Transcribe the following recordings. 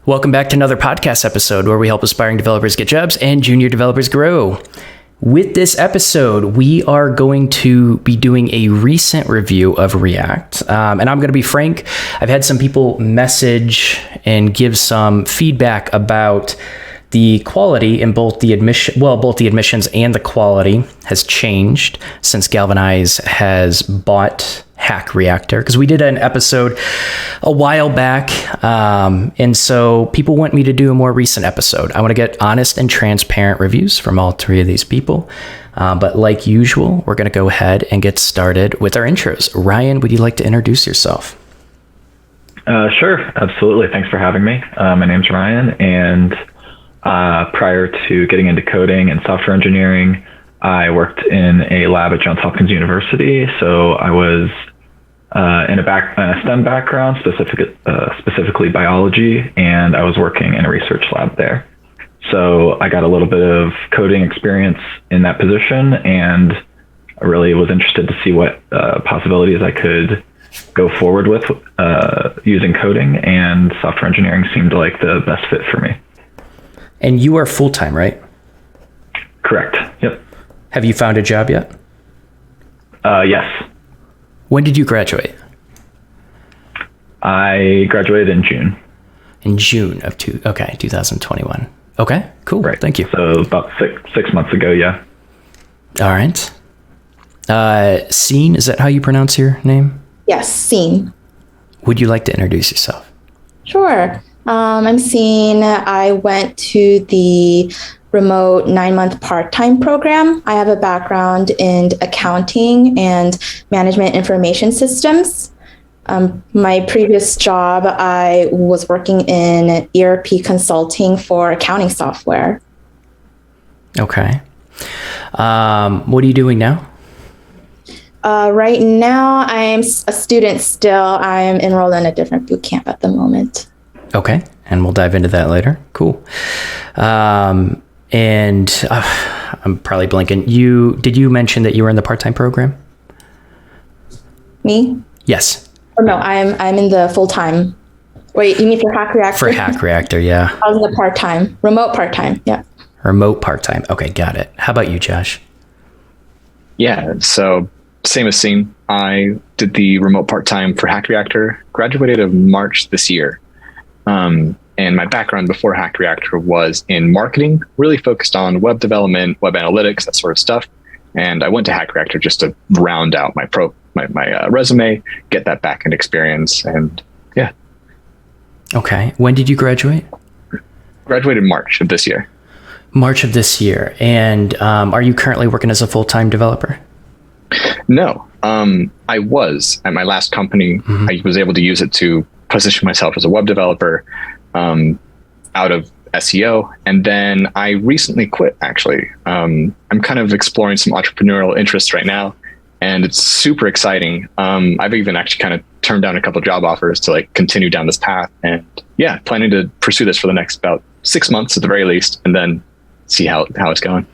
Welcome back to another podcast episode where we help aspiring developers get jobs and junior developers grow. With this episode, we are going to be doing a recent review of React. And I'm going to be frank, I've had some people message and give some feedback about the quality in both the admissions and the quality has changed since Galvanize has bought Hack Reactor, because we did an episode a while back. And so people want me to do a more recent episode. I want to get honest and transparent reviews from all three of these people. But like usual, we're going to go ahead and get started with our intros. Ryan, would you like to introduce yourself? Sure, absolutely. Thanks for having me. My name's Ryan, and prior to getting into coding and software engineering, I worked in a lab at Johns Hopkins University. So I was in a STEM background, specifically biology, and I was working in a research lab there. So I got a little bit of coding experience in that position, and I really was interested to see what possibilities I could go forward with using coding, and software engineering seemed like the best fit for me. And you are full-time, right? Correct. Yep. Have you found a job yet? Yes. When did you graduate? I graduated in June. In June of 2021. Okay, cool. Right. Thank you. So about six months ago, yeah. All right. Scene, is that how you pronounce your name? Yes, Scene. Would you like to introduce yourself? Sure. I'm Scene. I went to the remote 9-month part-time program. I have a background in accounting and management information systems. My previous job, I was working in ERP consulting for accounting software. Okay. What are you doing now? Right now, I'm a student still. I'm enrolled in a different boot camp at the moment. Okay, and we'll dive into that later. Cool. And I'm probably blanking. Did you mention that you were in the part-time program? Me? Yes. Oh, no, I'm in the full-time. Wait, you mean for Hack Reactor? For Hack Reactor, yeah. I was in the part-time, remote part-time, yeah. Remote part-time. Okay, got it. How about you, Josh? Yeah, so same as Scene. I did the remote part-time for Hack Reactor, graduated in March this year. And my background before Hack Reactor was in marketing, really focused on web development, web analytics, that sort of stuff. And I went to Hack Reactor just to round out my resume, get that back-end experience, and yeah. Okay. When did you graduate? Graduated March of this year. March of this year. And are you currently working as a full-time developer? No. I was at my last company. Mm-hmm. I was able to use it to position myself as a web developer out of SEO. And then I recently quit, actually. I'm kind of exploring some entrepreneurial interests right now, and it's super exciting. I've even actually kind of turned down a couple of job offers to continue down this path. And yeah, planning to pursue this for the next about 6 months at the very least, and then see how it's going.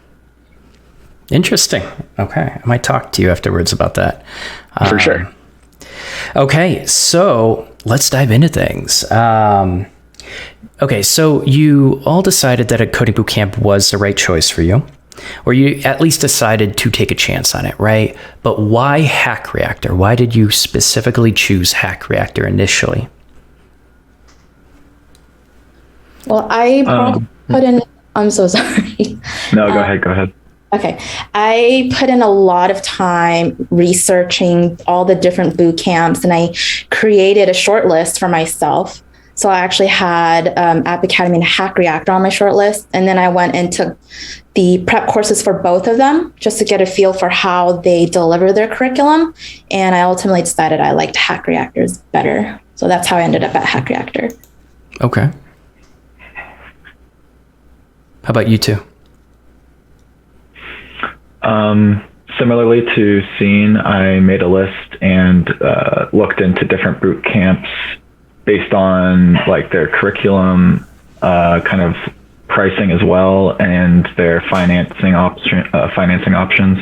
Interesting. Okay. I might talk to you afterwards about that. For sure. Okay, so let's dive into things. Okay, so you all decided that a coding bootcamp was the right choice for you, or you at least decided to take a chance on it, right? But why Hack Reactor? Why did you specifically choose Hack Reactor initially? Well, I put in, I'm so sorry. No, go ahead. Okay. I put in a lot of time researching all the different boot camps, and I created a short list for myself. So I actually had App Academy and Hack Reactor on my short list. And then I went into the prep courses for both of them just to get a feel for how they deliver their curriculum. And I ultimately decided I liked Hack Reactors better. So that's how I ended up at Hack Reactor. Okay. How about you two? Similarly to Scene, I made a list and looked into different boot camps based on their curriculum, kind of pricing as well, and their financing options.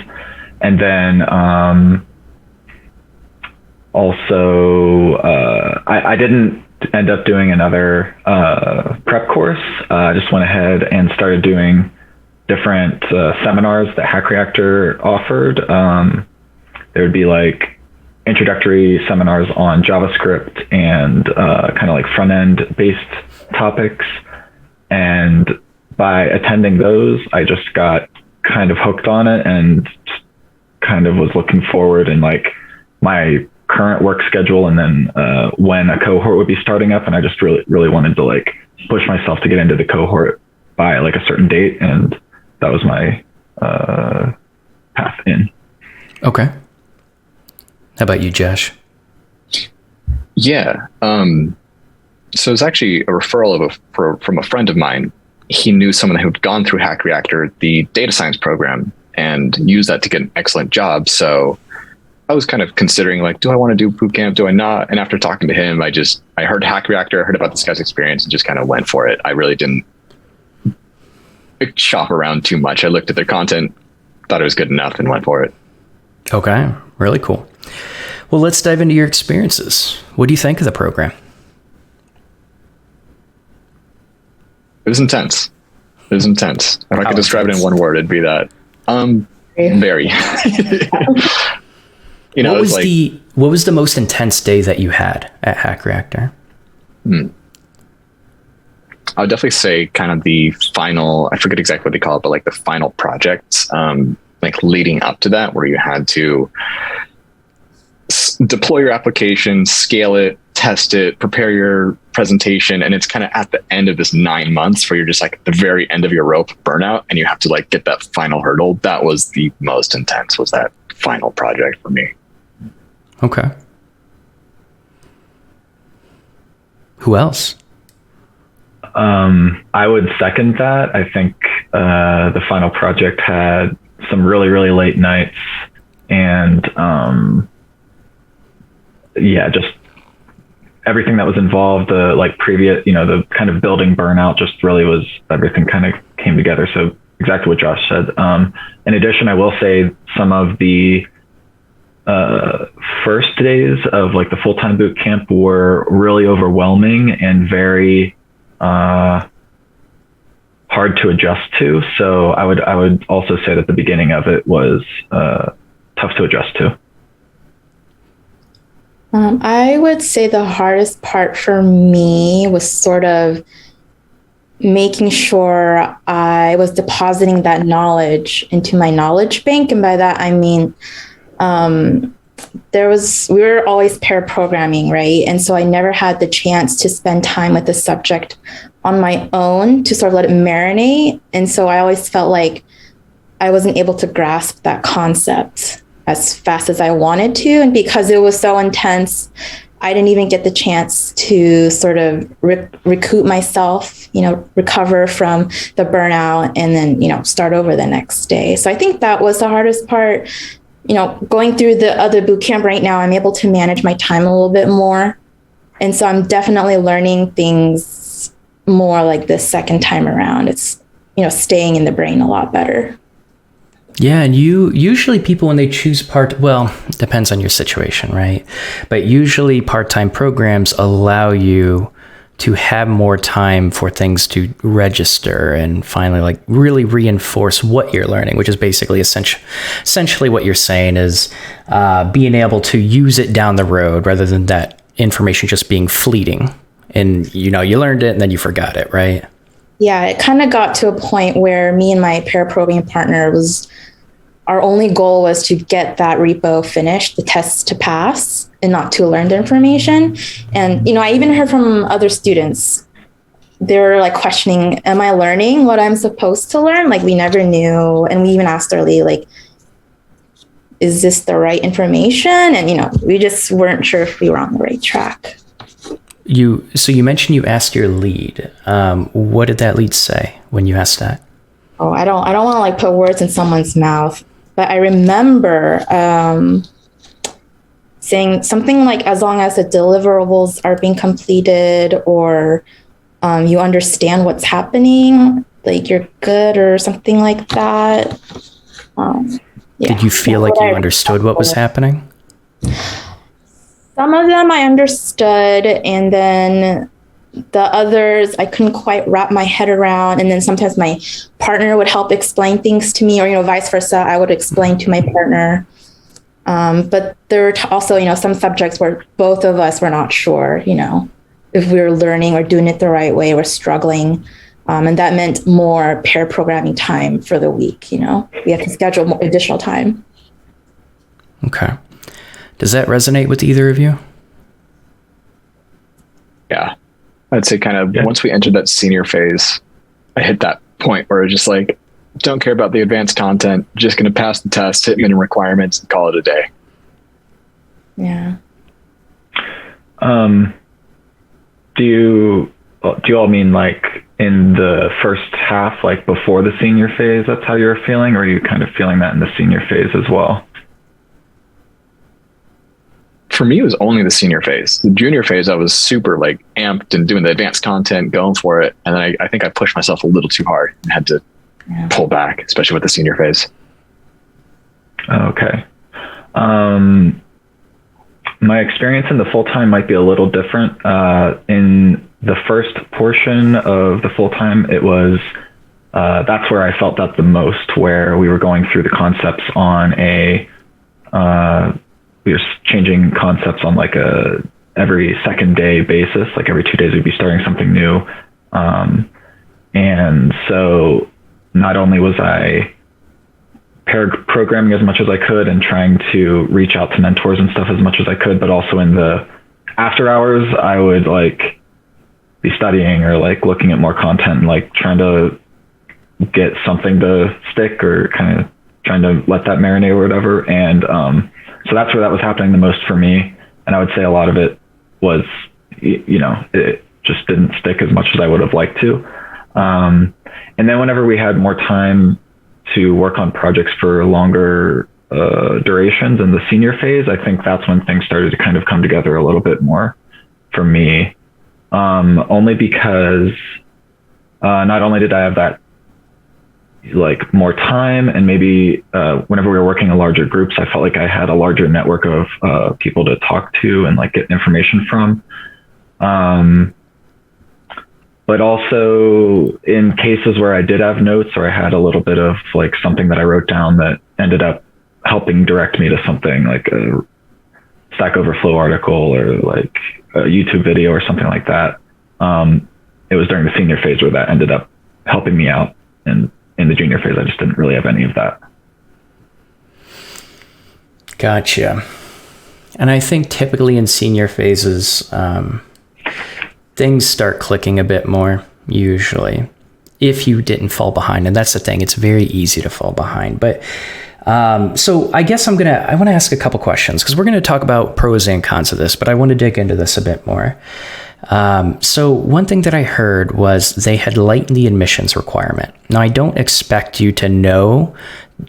And then also, I didn't end up doing another I just went ahead and started doing different seminars that Hack Reactor offered. There would be like introductory seminars on JavaScript and kind of like front end based topics. And by attending those, I just got kind of hooked on it and kind of was looking forward in like my current work schedule and then when a cohort would be starting up. And I just really wanted to like push myself to get into the cohort by like a certain date. And that was my path in. Okay. How about you, Josh? Yeah. So it's actually a referral from a friend of mine. He knew someone who'd gone through Hack Reactor, the data science program, and used that to get an excellent job. So I was kind of considering like, do I want to do bootcamp? Do I not? And after talking to him, I heard Hack Reactor, I heard about this guy's experience and just kind of went for it. I really didn't shop around too much. I looked at their content, thought it was good enough and went for it. Okay. Really cool. Well, let's dive into your experiences. What do you think of the program? It was intense. If I could describe it in one word, it'd be that. Very. You know, what was the most intense day that you had at Hack Reactor? I would definitely say kind of the final, I forget exactly what they call it, but like the final projects, like leading up to that, where you had to deploy your application, scale it, test it, prepare your presentation. And it's kind of at the end of this 9 months where you're just like at the very end of your rope, burnout, and you have to like get that final hurdle. That was the most intense, was that final project for me. Okay. Who else? I would second that. I think the final project had some really, really late nights and just everything that was involved, like previous, the kind of building burnout just really was, everything kind of came together. So exactly what Josh said. In addition, I will say some of the first days of like the full-time boot camp were really overwhelming and very hard to adjust to. So I would also say that the beginning of it was tough to adjust to. I would say the hardest part for me was sort of making sure I was depositing that knowledge into my knowledge bank. And by that, I mean, we were always pair programming, right? And so I never had the chance to spend time with the subject on my own to sort of let it marinate. And so I always felt like I wasn't able to grasp that concept as fast as I wanted to. And because it was so intense, I didn't even get the chance to sort of recoup myself, recover from the burnout and then, start over the next day. So I think that was the hardest part. Going through the other boot camp right now, I'm able to manage my time a little bit more. And so I'm definitely learning things more like this second time around. It's, staying in the brain a lot better. Yeah, and usually people, when they choose it depends on your situation, right? But usually part-time programs allow you to have more time for things to register and finally like really reinforce what you're learning, which is basically essentially what you're saying is being able to use it down the road rather than that information just being fleeting. And, you learned it and then you forgot it, right? Yeah, it kind of got to a point where me and my pair programming partner our only goal was to get that repo finished, the tests to pass, and not to learn the information. And, I even heard from other students, they were like questioning, am I learning what I'm supposed to learn? Like we never knew. And we even asked early, like, is this the right information? And, we just weren't sure if we were on the right track. So you mentioned you asked your lead. What did that lead say when you asked that? Oh, I don't want to like put words in someone's mouth, but I remember saying something like, as long as the deliverables are being completed or you understand what's happening, like you're good or something like that. Did you feel like you understood what was happening? Some of them I understood, and then the others I couldn't quite wrap my head around. And then sometimes my partner would help explain things to me, or, vice versa. I would explain to my partner. But there were also, some subjects where both of us were not sure, if we were learning or doing it the right way, or struggling. And that meant more pair programming time for the week. We have to schedule more additional time. Okay. Does that resonate with either of you? Yeah. I'd say kind of once we entered that senior phase, I hit that point where it's just like, don't care about the advanced content, just going to pass the test, hit minimum requirements, and call it a day. Yeah. Do you all mean like in the first half, like before the senior phase, that's how you're feeling, or are you kind of feeling that in the senior phase as well? For me, it was only the senior phase. The junior phase, I was super like amped and doing the advanced content, going for it. And then I think I pushed myself a little too hard and had to pull back, especially with the senior phase. Okay. My experience in the full-time might be a little different. In the first portion of the full-time, it was, that's where I felt that the most, where we were going through the concepts on we were changing concepts on like every second day basis, like every 2 days we'd be starting something new. And so not only was I pair programming as much as I could and trying to reach out to mentors and stuff as much as I could, but also in the after hours, I would like be studying or like looking at more content and like trying to get something to stick, or kind of trying to let that marinate or whatever. And so that's where that was happening the most for me. And I would say a lot of it was, it just didn't stick as much as I would have liked to. And then whenever we had more time to work on projects for longer durations in the senior phase, I think that's when things started to kind of come together a little bit more for me. Only because not only did I have that like more time, and maybe whenever we were working in larger groups, I felt like I had a larger network of people to talk to and like get information from. But also in cases where I did have notes, or I had a little bit of like something that I wrote down that ended up helping direct me to something like a Stack Overflow article or like a YouTube video or something like that. It was during the senior phase where that ended up helping me out. And in the junior phase, I just didn't really have any of that. Gotcha. And I think typically in senior phases, things start clicking a bit more, usually, if you didn't fall behind. And that's the thing, it's very easy to fall behind. But so I guess I want to ask a couple questions, because we're going to talk about pros and cons of this, but I want to dig into this a bit more. So one thing that I heard was they had lightened the admissions requirement. Now, I don't expect you to know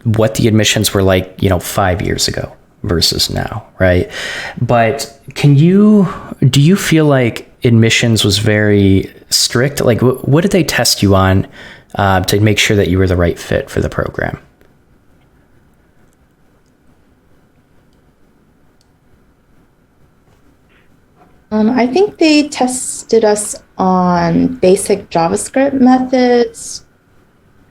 what the admissions were like, 5 years ago versus now, right? But do you feel like admissions was very strict? Like, what did they test you on to make sure that you were the right fit for the program? I think they tested us on basic JavaScript methods.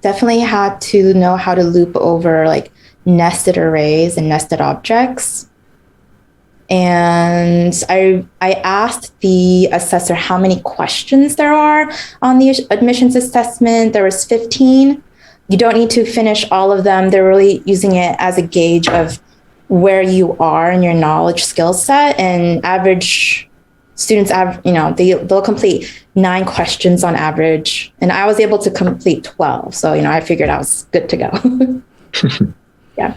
Definitely had to know how to loop over like nested arrays and nested objects. And I asked the assessor how many questions there are on the admissions assessment. There was 15. You don't need to finish all of them. They're really using it as a gauge of where you are in your knowledge skill set. And average students have, they'll complete 9 questions on average. And I was able to complete 12. So, I figured I was good to go. Yeah.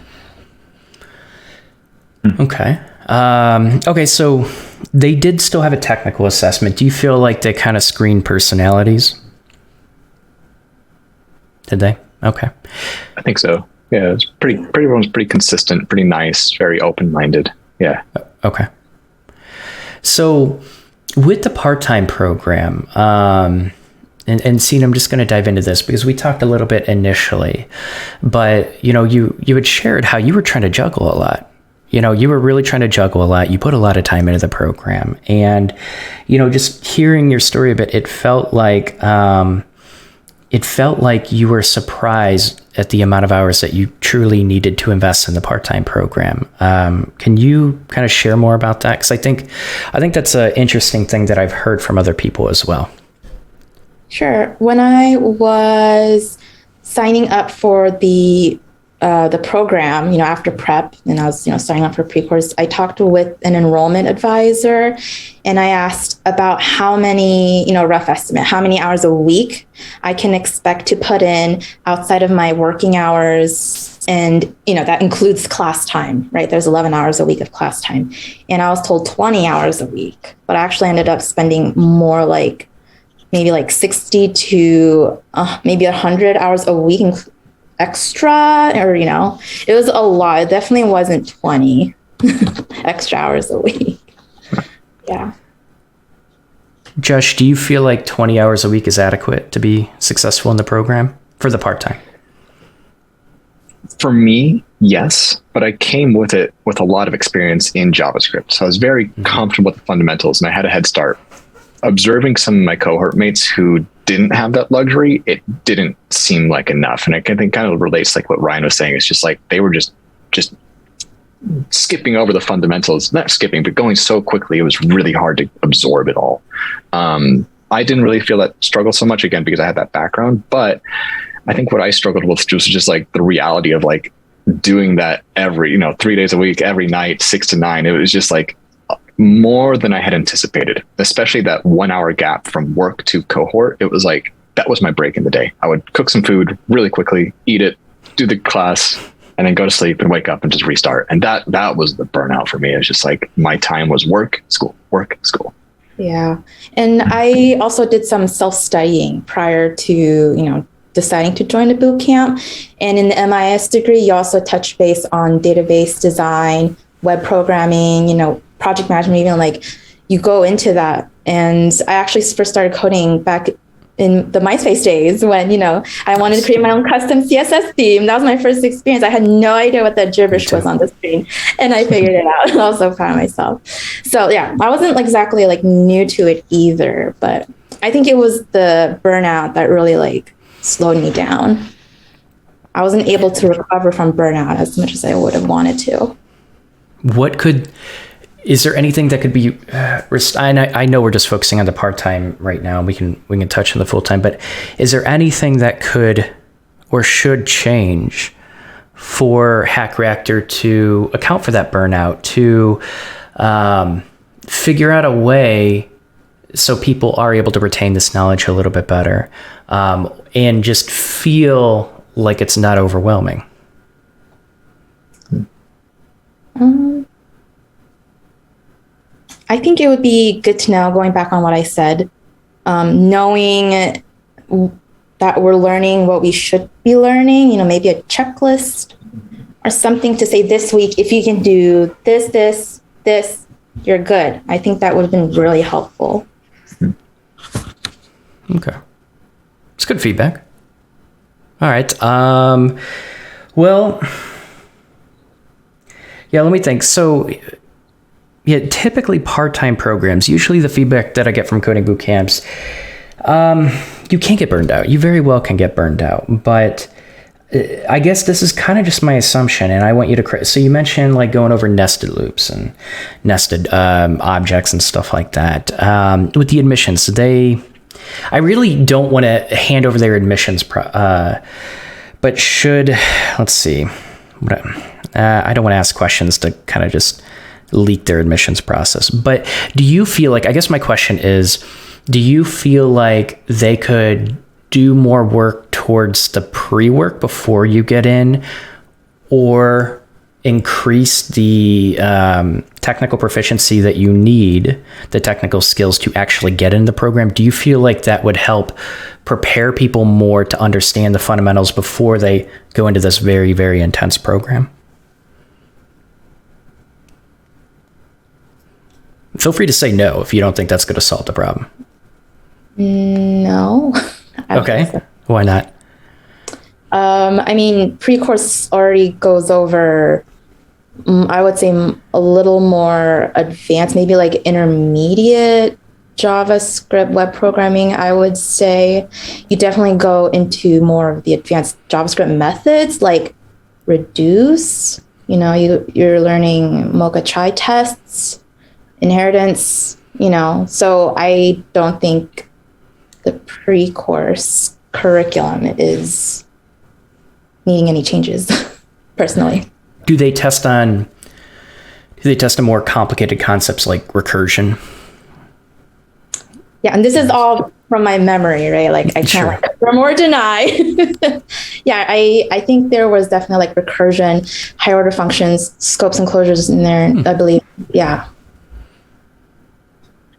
Okay. Okay, so they did still have a technical assessment. Do you feel like they kind of screened personalities? Did they? Okay. I think so. Yeah, it's everyone's pretty consistent, pretty nice, very open-minded. Yeah. Okay. So with the part-time program, and Sean, I'm just going to dive into this because we talked a little bit initially, but you had shared how you were trying to juggle a lot you were really trying to juggle a lot. You put a lot of time into the program, and just hearing your story a bit, it felt like you were surprised at the amount of hours that you truly needed to invest in the part-time program. Can you kind of share more about that? Because I think that's an interesting thing that I've heard from other people as well. Sure. When I was signing up for the program, after prep, and I was, signing up for pre-course, I talked with an enrollment advisor, and I asked about how many, rough estimate, how many hours a week I can expect to put in outside of my working hours. And, that includes class time, right? There's 11 hours a week of class time. And I was told 20 hours a week, but I actually ended up spending more like maybe like 60 to maybe 100 hours a week extra, or, it was a lot. It definitely wasn't 20 extra hours a week. Yeah. Josh, do you feel like 20 hours a week is adequate to be successful in the program for the part-time? For me, yes, but I came with it with a lot of experience in JavaScript. So I was very comfortable with the fundamentals, and I had a head start. Observing some of my cohort mates who didn't have that luxury, it didn't seem like enough. And I think kind of relates like what Ryan was saying. It's just like they were just skipping over the fundamentals, not skipping, but going so quickly. It was really hard to absorb it all. I didn't really feel that struggle so much, again, because I had that background. But I think what I struggled with was just like the reality of like doing that every, 3 days a week, every night, 6 to 9. It was just like more than I had anticipated, especially that 1 hour gap from work to cohort. It was like, that was my break in the day. I would cook some food really quickly, eat it, do the class, and then go to sleep and wake up and just restart. And that was the burnout for me. It was just like my time was work, school, work, school. Yeah. And I also did some self-studying prior to, deciding to join the boot camp. And in the MIS degree, you also touch base on database design, web programming, project management, even like you go into that. And I actually first started coding back in the MySpace days when, I wanted to create my own custom CSS theme. That was my first experience. I had no idea what that gibberish was on the screen, and I figured it out. I was so proud of myself. So yeah, I wasn't exactly like new to it either, but I think it was the burnout that really like slowed me down. I wasn't able to recover from burnout as much as I would have wanted to. Is there anything that could be, I know we're just focusing on the part-time right now, and we can touch on the full-time, but is there anything that could or should change for Hack Reactor to account for that burnout, to figure out a way so people are able to retain this knowledge a little bit better, and just feel like it's not overwhelming? I think it would be good to know, going back on what I said, knowing that we're learning what we should be learning, maybe a checklist or something to say this week, if you can do this, you're good. I think that would have been really helpful. Okay. It's good feedback. All right. Well, yeah, let me think. So, yeah, typically part-time programs, usually the feedback that I get from coding boot camps, you can get burned out. You very well can get burned out. But I guess this is kind of just my assumption, and I want you to... So you mentioned like going over nested loops and nested objects and stuff like that. With the admissions, I really don't want to hand over their admissions, but should... Let's see. I don't want to ask questions to kind of just leak their admissions process. But do you feel like, I guess my question is, do you feel like they could do more work towards the pre-work before you get in, or increase the technical proficiency that you need, the technical skills to actually get in the program? Do you feel like that would help prepare people more to understand the fundamentals before they go into this very, very intense program? Feel free to say no if you don't think that's going to solve the problem. No. Okay. So. Why not? I mean, pre-course already goes over I would say a little more advanced, maybe like intermediate JavaScript web programming. I would say you definitely go into more of the advanced JavaScript methods like reduce. You're learning Mocha Chai tests, inheritance. So I don't think the pre-course curriculum is needing any changes, personally. Do they test on more complicated concepts like recursion? Yeah, and this is all from my memory, right? Like I can't confirm or deny. Yeah, I think there was definitely like recursion, higher order functions, scopes and closures in there, I believe. Yeah.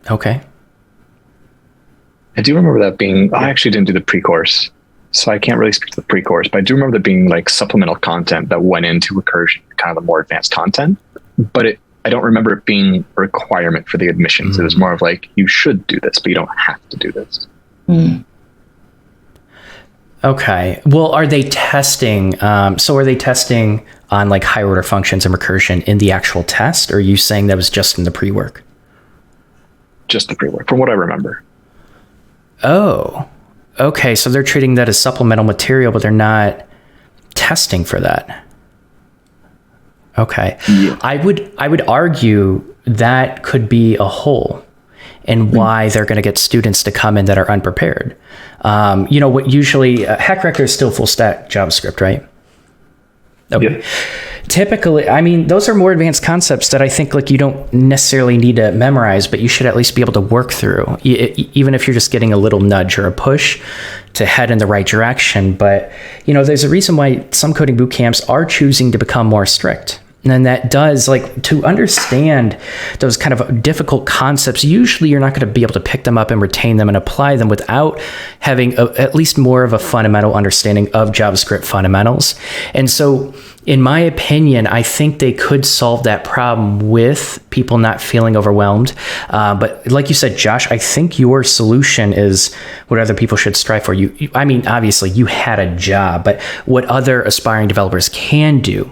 Okay. I do remember that being, I actually didn't do the pre-course, so I can't really speak to the pre-course, but I do remember there being like supplemental content that went into recursion, kind of the more advanced content, but I don't remember it being a requirement for the admissions. It was more of like, you should do this, but you don't have to do this. Okay. Well, are they testing? So are they testing on like higher order functions and recursion in the actual test? Or are you saying that was just in the pre-work? Just the pre-work, from what I remember. Oh, okay. So they're treating that as supplemental material, but they're not testing for that. Okay. Yeah. I would argue that could be a hole in why they're going to get students to come in that are unprepared. What usually Hack Reactor is still full stack JavaScript, right? Okay. Yep. Typically, I mean, those are more advanced concepts that I think like you don't necessarily need to memorize, but you should at least be able to work through, even if you're just getting a little nudge or a push to head in the right direction. But, there's a reason why some coding boot camps are choosing to become more strict. And that does, like, to understand those kind of difficult concepts, usually you're not going to be able to pick them up and retain them and apply them without having at least more of a fundamental understanding of JavaScript fundamentals. And so, in my opinion, I think they could solve that problem with people not feeling overwhelmed. But like you said, Josh, I think your solution is what other people should strive for. I mean, obviously, you had a job, but what other aspiring developers can do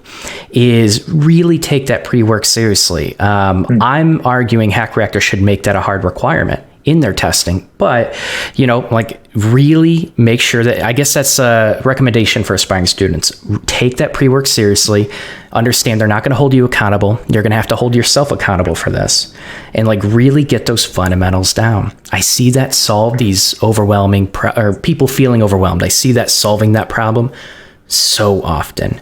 is really take that pre-work seriously. I'm arguing Hack Reactor should make that a hard requirement in their testing, but really make sure that, I guess that's a recommendation for aspiring students. Take that pre-work seriously, understand they're not going to hold you accountable. You're going to have to hold yourself accountable for this, and really get those fundamentals down. I see that solve these overwhelming or people feeling overwhelmed. I see that solving that problem so often.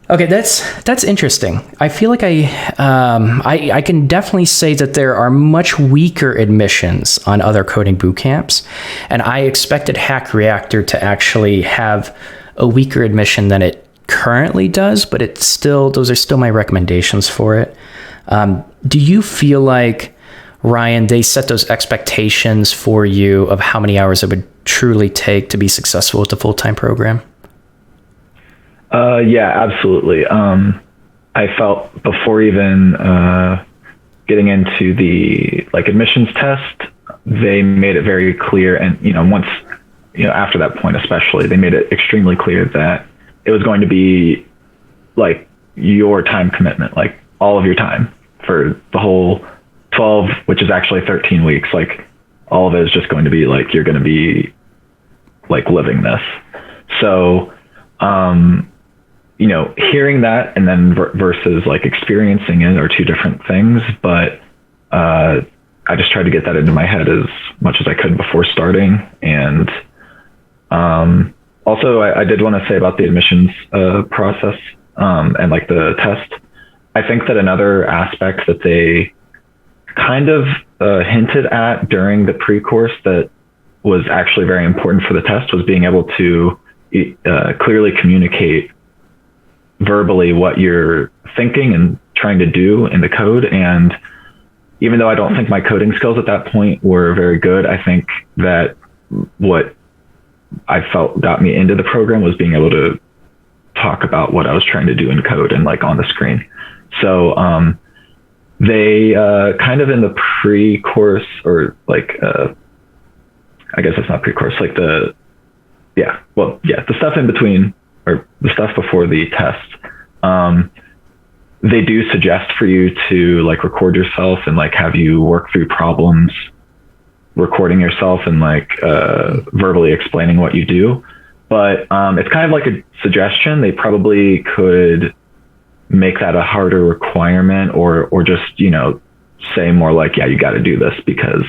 Okay, that's interesting. I feel like I can definitely say that there are much weaker admissions on other coding boot camps, and I expected Hack Reactor to actually have a weaker admission than it currently does, but those are still my recommendations for it. Do you feel like, Ryan, they set those expectations for you of how many hours it would truly take to be successful with the full-time program? Yeah, absolutely. I felt before even getting into the admissions test, they made it very clear, and once after that point especially, they made it extremely clear that it was going to be your time commitment, all of your time for the whole 12, which is actually 13 weeks. All of it is just going to be you're going to be living this. So hearing that and then versus experiencing it are two different things. But I just tried to get that into my head as much as I could before starting. And also, I did want to say about the admissions process and the test. I think that another aspect that they kind of hinted at during the pre-course that was actually very important for the test was being able to clearly communicate verbally what you're thinking and trying to do in the code. And even though I don't think my coding skills at that point were very good, I think that what I felt got me into the program was being able to talk about what I was trying to do in code and on the screen. So they kind of in the pre-course, or I guess it's not pre-course, the stuff in between or the stuff before the test, they do suggest for you to like record yourself and like have you work through problems, recording yourself and like verbally explaining what you do. But it's kind of like a suggestion. They probably could make that a harder requirement, or just, you know, say more like, yeah, you got to do this because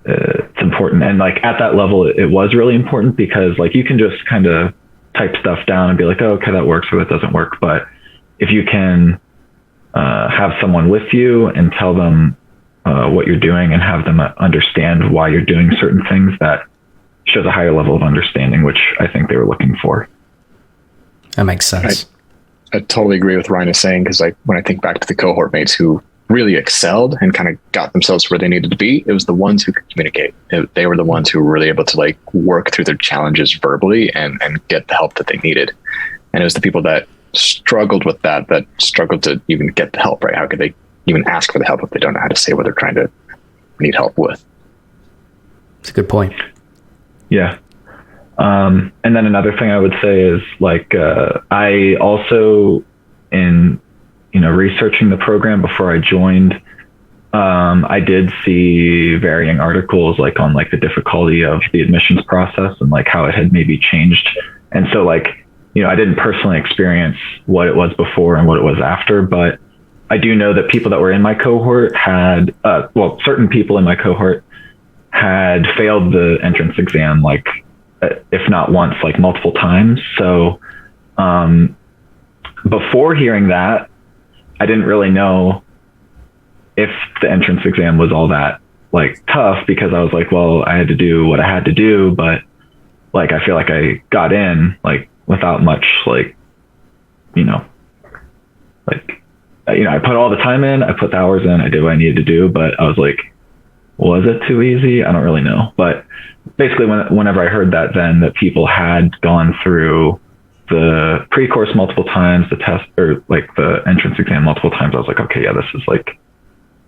it's important. And like at that level, it was really important because like you can just kind of type stuff down and be like, oh, okay, that works or that doesn't work. But if you can have someone with you and tell them what you're doing and have them understand why you're doing certain things, that shows a higher level of understanding, which I think they were looking for. That makes sense. I totally agree with Ryan is saying, because like when I think back to the cohort mates who really excelled and kind of got themselves where they needed to be, it was the ones who could communicate. They were the ones who were really able to like work through their challenges verbally and get the help that they needed. And it was the people that struggled with that struggled to even get the help, right? How could they even ask for the help if they don't know how to say what they're trying to need help with? It's a good point. Yeah. And then another thing I would say is like, I also, in, you know, researching the program before I joined, I did see varying articles like on like the difficulty of the admissions process and like how it had maybe changed. And so like, you know, I didn't personally experience what it was before and what it was after, but I do know that people that were in my cohort had, certain people in my cohort had failed the entrance exam, like if not once, like multiple times. So before hearing that, I didn't really know if the entrance exam was all that like tough, because I was like, well, I had to do what I had to do, but like I feel like I got in like without much like, you know, like, you know, I put all the time in, I put the hours in, I did what I needed to do, but I was like, was it too easy? I don't really know. But basically whenever I heard that, then that people had gone through the pre-course multiple times, the test, or like the entrance exam multiple times, I was like, okay, yeah, this is like,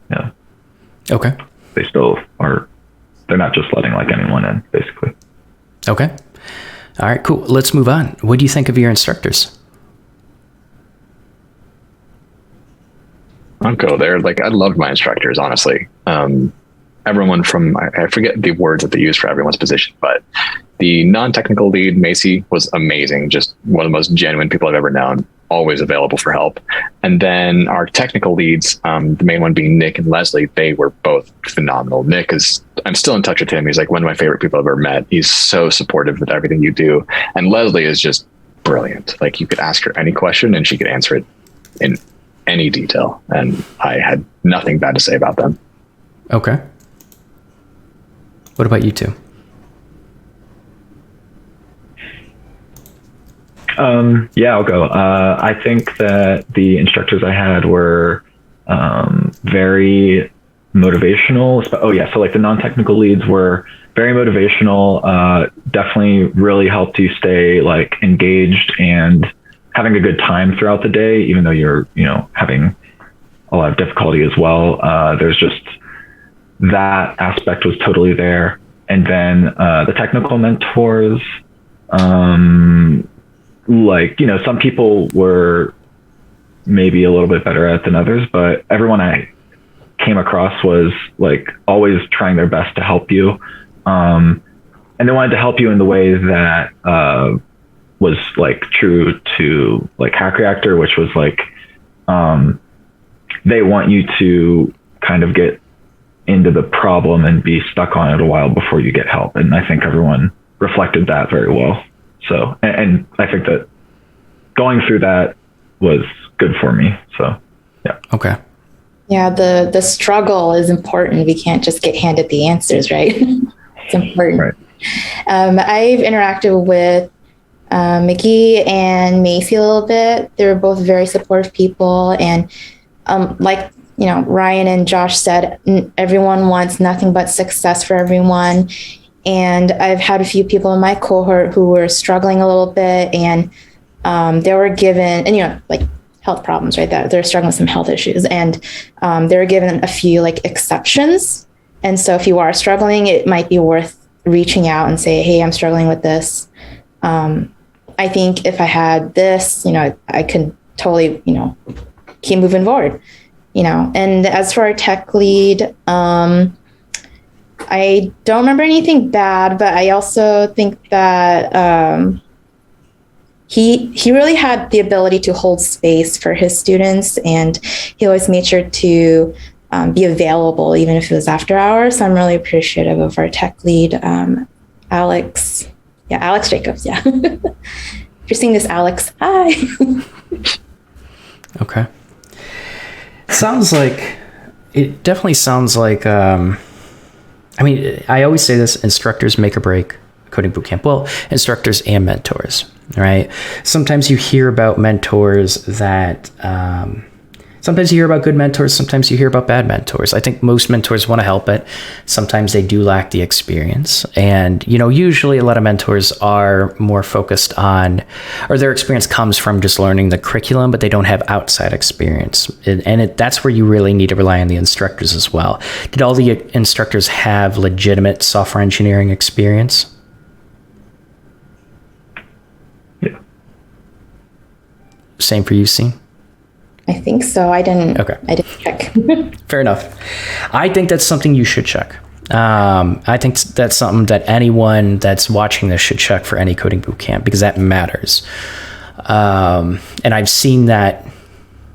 yeah. Okay. They still are, they're not just letting like anyone in, basically. Okay. All right, cool. Let's move on. What do you think of your instructors? I'll go there. Like, I loved my instructors, honestly. Everyone from, I forget the words that they use for everyone's position, but the non-technical lead, Macy, was amazing. Just one of the most genuine people I've ever known, always available for help. And then our technical leads, the main one being Nick and Leslie, they were both phenomenal. Nick is, I'm still in touch with him. He's like one of my favorite people I've ever met. He's so supportive with everything you do. And Leslie is just brilliant. Like, you could ask her any question and she could answer it in any detail. And I had nothing bad to say about them. Okay. What about you two? Yeah, I'll go. I think that the instructors I had were very motivational. Oh yeah, so like the non-technical leads were very motivational, definitely really helped you stay like engaged and having a good time throughout the day, even though you're, you know, having a lot of difficulty as well. There's just, that aspect was totally there. And then the technical mentors, like, you know, some people were maybe a little bit better at it than others, but everyone I came across was like always trying their best to help you. And they wanted to help you in the way that was like true to like Hack Reactor, which was like, they want you to kind of get into the problem and be stuck on it a while before you get help. And I think everyone reflected that very well. So, and I think that going through that was good for me. So, yeah. Okay. Yeah, the struggle is important. We can't just get handed the answers, right? It's important. Right. I've interacted with Mickey and Macy a little bit. They were both very supportive people. And like, you know, Ryan and Josh said, everyone wants nothing but success for everyone. And I've had a few people in my cohort who were struggling a little bit, and they were given, and you know, like health problems, right? That they're struggling with some health issues, and they were given a few like exceptions. And so if you are struggling, it might be worth reaching out and say, hey, I'm struggling with this. I think if I had this, I could totally, keep moving forward, And as for our tech lead, I don't remember anything bad, but I also think that he really had the ability to hold space for his students, and he always made sure to be available, even if it was after hours. So I'm really appreciative of our tech lead, Alex. Yeah, Alex Jacobs. Yeah. If you're seeing this, Alex, hi. Okay. It definitely sounds like, I always say this, instructors make or break coding bootcamp. Well, instructors and mentors, right? Sometimes you hear about mentors that, sometimes you hear about good mentors, sometimes you hear about bad mentors. I think most mentors want to help it. Sometimes they do lack the experience. And, usually a lot of mentors are more focused on, or their experience comes from just learning the curriculum, but they don't have outside experience. That's where you really need to rely on the instructors as well. Did all the instructors have legitimate software engineering experience? Yeah. Same for you, Scene? I think so. I didn't check. Fair enough. I think that's something you should check. I think that's something that anyone that's watching this should check for any coding bootcamp, because that matters. And I've seen that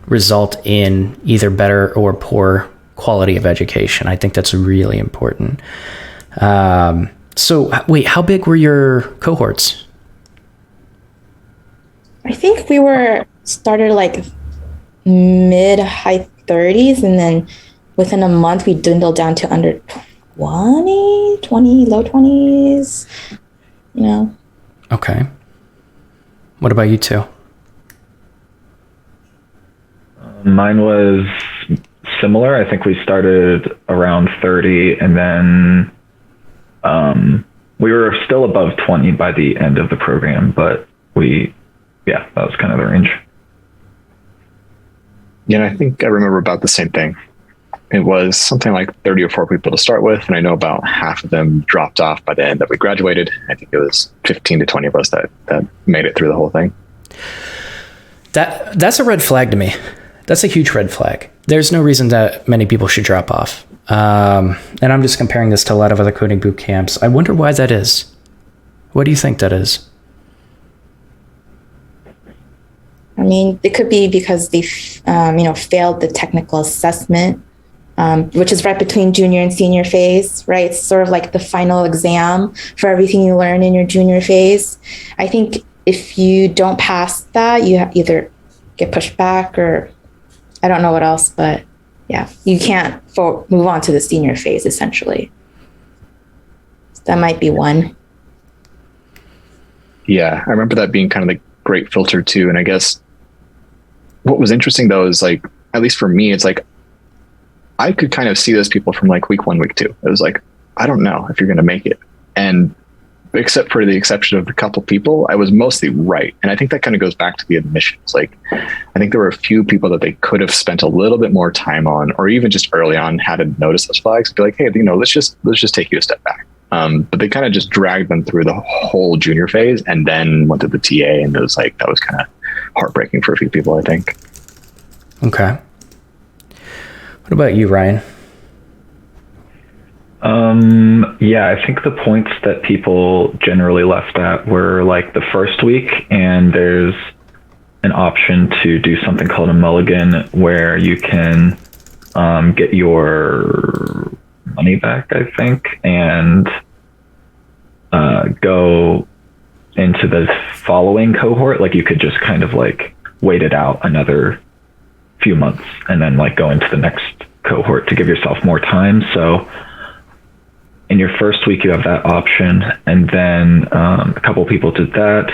result in either better or poor quality of education. I think that's really important. So wait, how big were your cohorts? I think we were started like mid-high 30s, and then within a month we dwindled down to under 20, low 20s, Okay. What about you two? Mine was similar. I think we started around 30, and then we were still above 20 by the end of the program, but that was kind of the range. Yeah, I think I remember about the same thing. It was something like 30 or 4 people to start with, and I know about half of them dropped off by the end that we graduated. I think it was 15 to 20 of us that made it through the whole thing. That's a red flag to me. That's a huge red flag. There's no reason that many people should drop off. And I'm just comparing this to a lot of other coding boot camps. I wonder why that is. What do you think that is? I mean, it could be because they, failed the technical assessment, which is right between junior and senior phase, right? It's sort of like the final exam for everything you learn in your junior phase. I think if you don't pass that, you either get pushed back or I don't know what else, but yeah, you can't move on to the senior phase, essentially. So that might be one. Yeah, I remember that being kind of the great filter too. And I guess what was interesting though is like, at least for me, it's like I could kind of see those people from like week 1, week 2. It was like, I don't know if you're going to make it. And except for the exception of a couple people, I was mostly right. And I think that kind of goes back to the admissions. Like, I think there were a few people that they could have spent a little bit more time on, or even just early on had to notice those flags and be like, hey, let's just take you a step back. But they kind of just dragged them through the whole junior phase and then went to the TA, and it was like, that was kind of heartbreaking for a few people, I think. Okay. What about you, Ryan? I think the points that people generally left at were like the first week, and there's an option to do something called a mulligan where you can get your money back, I think, and go into the following cohort. Like you could just kind of like wait it out another few months and then like go into the next cohort to give yourself more time. So in your first week, you have that option. And then a couple people did that.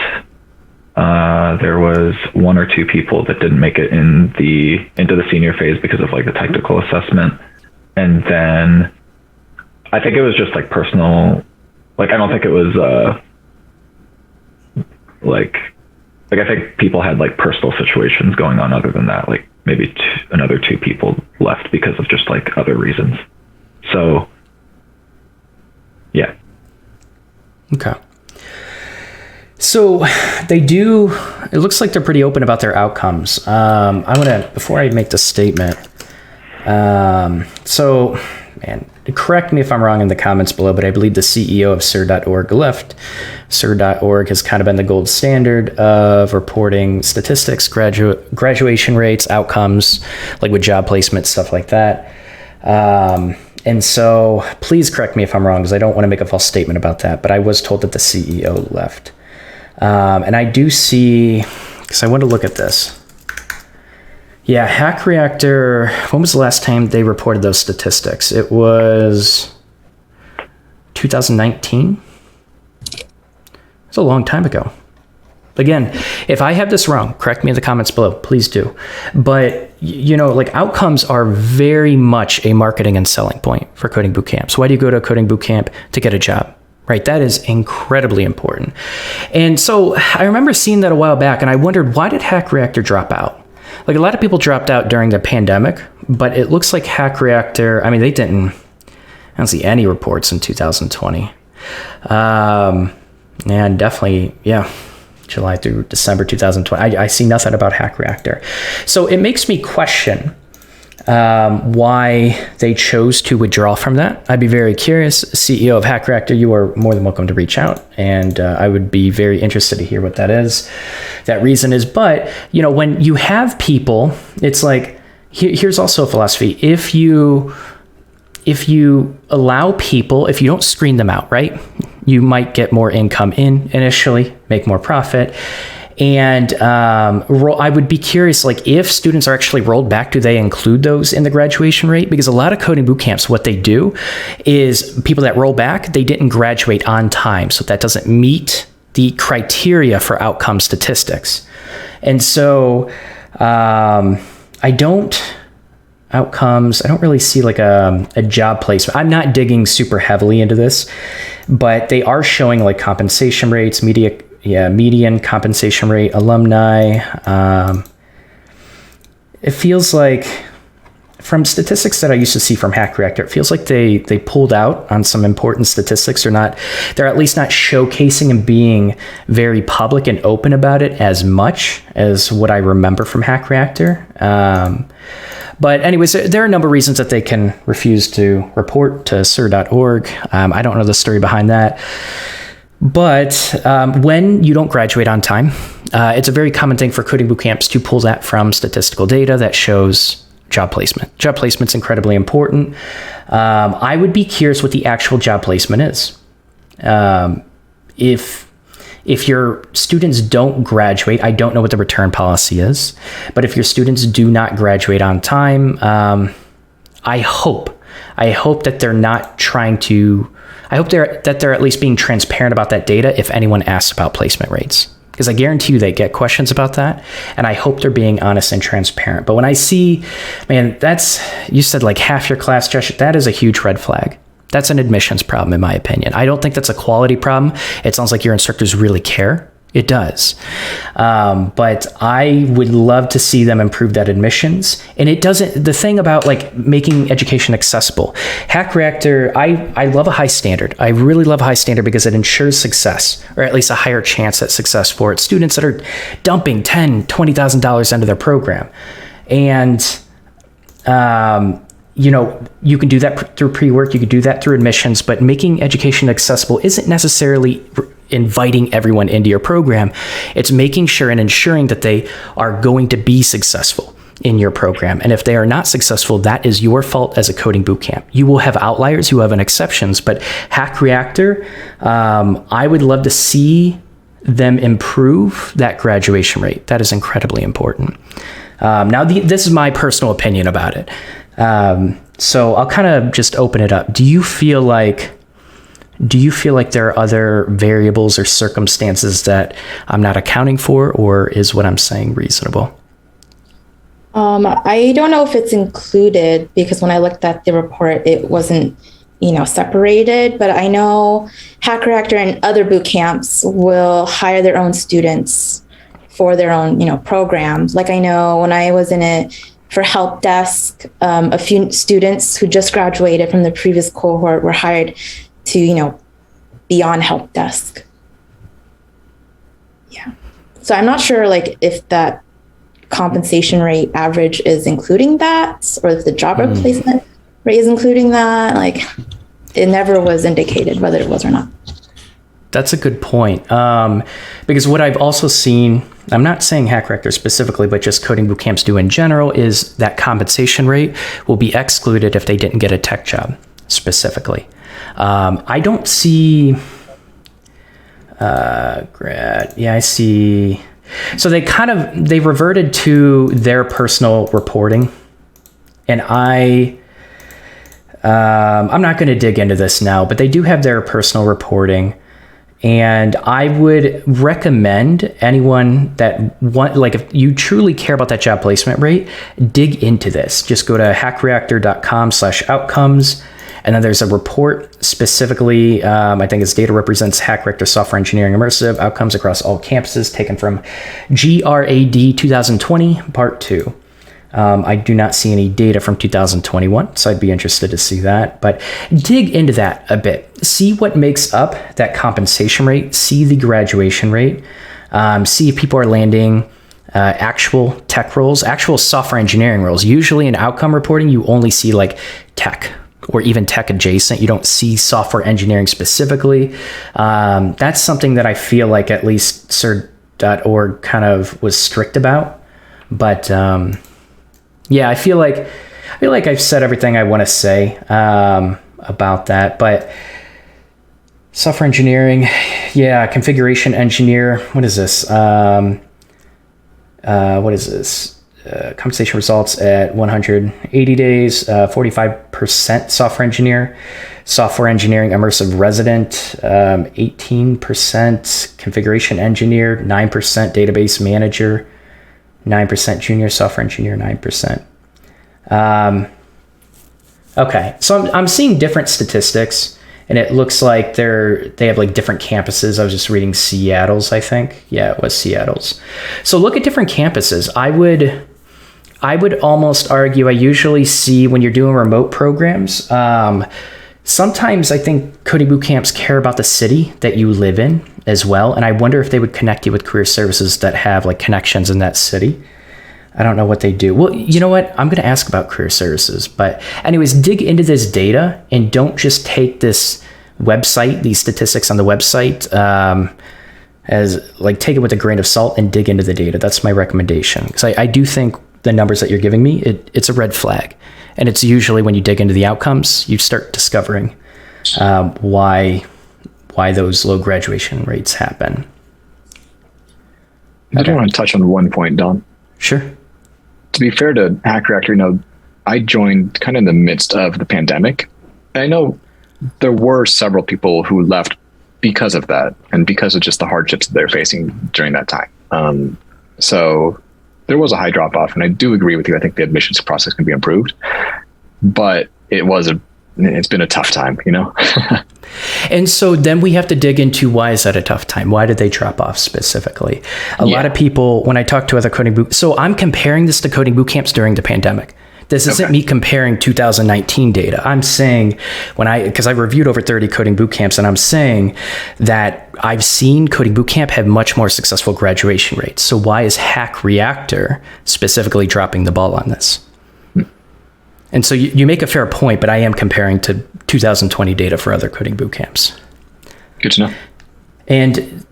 There was 1 or 2 people that didn't make it into the senior phase because of like the technical assessment. And then I think it was just like personal. Like, I don't think it was I think people had like personal situations going on other than that. Like maybe another 2 people left because of just like other reasons. So yeah. Okay. So So they do, it looks like they're pretty open about their outcomes. Before I make the statement, correct me if I'm wrong in the comments below, but I believe the CEO of SIR.org left. SIR.org has kind of been the gold standard of reporting statistics, graduation rates, outcomes, like with job placement, stuff like that. And so please correct me if I'm wrong, because I don't want to make a false statement about that, but I was told that the CEO left. And I do see, because I want to look at this. Yeah, Hack Reactor, when was the last time they reported those statistics? It was 2019. It's a long time ago. Again, if I have this wrong, correct me in the comments below, please do. But, like outcomes are very much a marketing and selling point for coding boot camps. Why do you go to a coding boot camp? To get a job, right? That is incredibly important. And so I remember seeing that a while back, and I wondered, why did Hack Reactor drop out? Like a lot of people dropped out during the pandemic, but it looks like Hack Reactor, I don't see any reports in 2020. And definitely, July through December 2020. I see nothing about Hack Reactor. So it makes me question why they chose to withdraw from that. I'd be very curious. CEO of Hack Reactor, you are more than welcome to reach out, and I would be very interested to hear what that reason is. But, when you have people, it's like, here's also a philosophy. If you allow people, if you don't screen them out, right, you might get more income in initially, make more profit. And I would be curious, like if students are actually rolled back, do they include those in the graduation rate? Because a lot of coding boot camps, what they do is people that roll back, they didn't graduate on time. So that doesn't meet the criteria for outcome statistics. And so I don't really see like a job placement. I'm not digging super heavily into this, but they are showing like compensation rates, median compensation rate, alumni. It feels like from statistics that I used to see from Hack Reactor, it feels like they pulled out on some important statistics. They're at least not showcasing and being very public and open about it as much as what I remember from Hack Reactor. But anyways, there are a number of reasons that they can refuse to report to SIR.org. I don't know the story behind that. But when you don't graduate on time, it's a very common thing for coding boot camps to pull that from statistical data that shows job placement. Job placement's incredibly important. I would be curious what the actual job placement is. If your students don't graduate, I don't know what the return policy is, but if your students do not graduate on time, I hope that they're not trying to, I hope that they're at least being transparent about that data if anyone asks about placement rates, because I guarantee you they get questions about that, and I hope they're being honest and transparent. But when I see, man, you said like half your class, Josh, that is a huge red flag. That's an admissions problem, in my opinion. I don't think that's a quality problem. It sounds like your instructors really care. It does. But I would love to see them improve that admissions. And the thing about like making education accessible, Hack Reactor, I love a high standard. I really love a high standard because it ensures success, or at least a higher chance at success for its students that are dumping $10,000, $20,000 into their program. And, you can do that through pre-work, you could do that through admissions, but making education accessible isn't necessarily inviting everyone into your program. It's making sure and ensuring that they are going to be successful in your program. And if they are not successful, that is your fault as a coding bootcamp. You will have outliers, you have exceptions, but Hack Reactor, I would love to see them improve that graduation rate. That is incredibly important. Now, this is my personal opinion about it. So I'll kind of just open it up. Do you feel like there are other variables or circumstances that I'm not accounting for, or is what I'm saying reasonable? I don't know if it's included, because when I looked at the report, it wasn't, separated, but I know Hack Reactor and other boot camps will hire their own students for their own, programs. Like I know when I was in it for help desk, a few students who just graduated from the previous cohort were hired to, be on help desk. So I'm not sure like if that compensation rate average is including that, or if the job replacement rate is including that. Like, it never was indicated whether it was or not. That's a good point. Because what I've also seen, I'm not saying Hack Reactor specifically, but just coding bootcamps do in general, is that compensation rate will be excluded if they didn't get a tech job specifically. I don't see grad. Yeah, I see. So they reverted to their personal reporting, and I'm not going to dig into this now, but they do have their personal reporting. And I would recommend anyone that if you truly care about that job placement rate, dig into this. Just go to hackreactor.com/outcomes. And then there's a report specifically, I think its data represents Hack Reactor software engineering immersive outcomes across all campuses, taken from GRAD 2020, part 2. I do not see any data from 2021, so I'd be interested to see that. But dig into that a bit. See what makes up that compensation rate. See the graduation rate. See if people are landing actual tech roles, actual software engineering roles. Usually in outcome reporting, you only see like tech or even tech adjacent. You don't see software engineering specifically. That's something that I feel like at least cert.org kind of was strict about. But yeah, I feel like I've said everything I want to say about that. But software engineering, yeah, configuration engineer. What is this? Compensation results at 180 days, 45% software engineer, software engineering immersive resident, 18% configuration engineer, 9% database manager, 9% junior software engineer, 9%. Okay, so I'm seeing different statistics, and it looks like they have like different campuses. I was just reading Seattle's, I think. Yeah, it was Seattle's. So look at different campuses. I would almost argue, I usually see when you're doing remote programs, sometimes I think coding boot camps care about the city that you live in as well. And I wonder if they would connect you with career services that have like connections in that city. I don't know what they do. Well, you know what? I'm going to ask about career services. But anyways, dig into this data and don't just take this website, these statistics on the website, as like take it with a grain of salt and dig into the data. That's my recommendation. Because I do think the numbers that you're giving me, it's a red flag. And it's usually when you dig into the outcomes, you start discovering why those low graduation rates happen. I do want to touch on one point, Don. Sure. To be fair to Hack Reactor, I joined kind of in the midst of the pandemic. And I know there were several people who left because of that and because of just the hardships that they're facing during that time. So there was a high drop off, and I do agree with you. I think the admissions process can be improved, but it's been a tough time, And so then we have to dig into, why is that a tough time? Why did they drop off specifically? A lot of people, when I talk to other so I'm comparing this to coding boot camps during the pandemic. This isn't me comparing 2019 data. I'm saying because I reviewed over 30 coding boot camps, and I'm saying that I've seen coding boot camp have much more successful graduation rates. So why is Hack Reactor specifically dropping the ball on this? And so you make a fair point, but I am comparing to 2020 data for other coding boot camps. Good to know. And